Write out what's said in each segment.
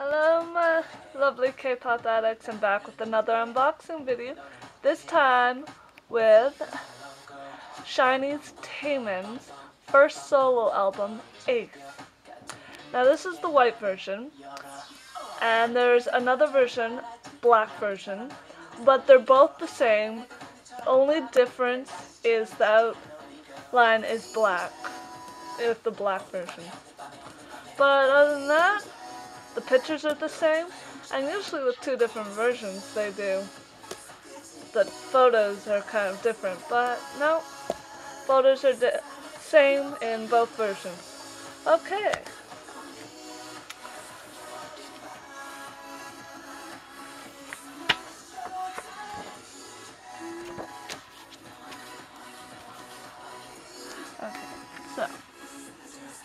Hello my lovely K-pop addicts, I'm back with another unboxing video, this time with SHINee's Taemin's first solo album, Eighth. Now this is the white version, and there's another version, black version, but they're both the same. The only difference is the outline is black, with the black version. But other than that, the pictures are the same, and usually with two different versions they do. The photos are kind of different, but no, photos are same in both versions. Okay. So,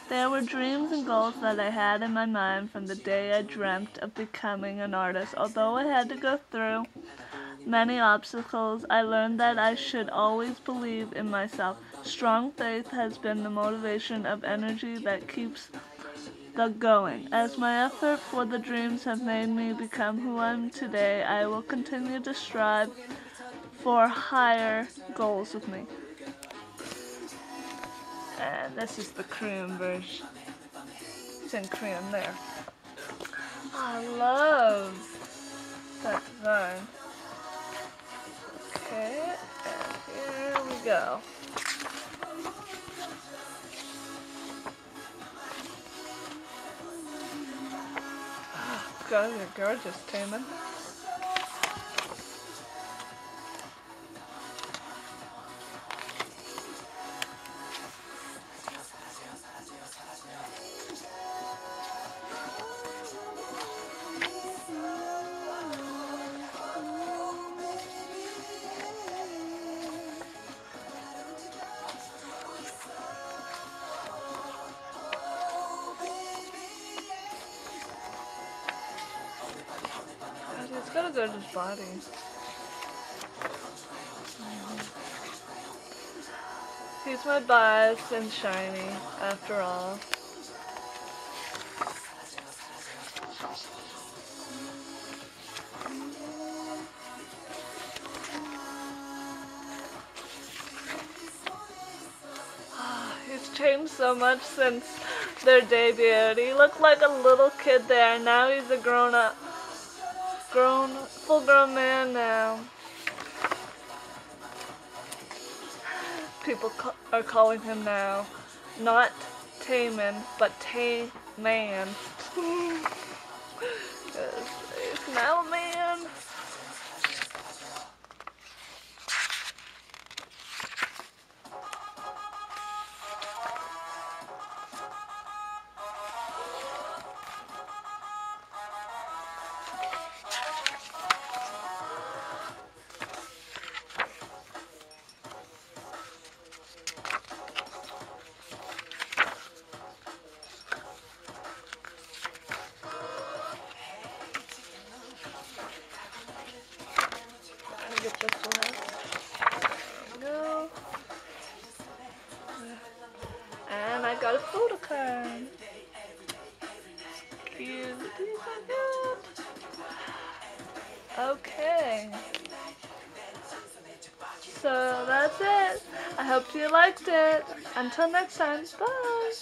there were dreams and goals that I had in my mind from the day I dreamt of becoming an artist. Although I had to go through many obstacles, I learned that I should always believe in myself. Strong faith has been the motivation of energy that keeps the going. As my effort for the dreams have made me become who I am today, I will continue to strive for higher goals with me. And this is the Korean version. It's in Korean there. I love that design. Okay, and here we go. God, you're gorgeous, Taemin. It's got a gorgeous body. He's my bias in SHINee, after all. He's changed so much since their debut. He looked like a little kid there, now he's a full-grown man now. People are calling him now not Taemin, but Taeman. He's now a man. Get this one out. There we go. And I got a photo card. Cute. These are good. Okay. So that's it. I hope you liked it. Until next time. Bye.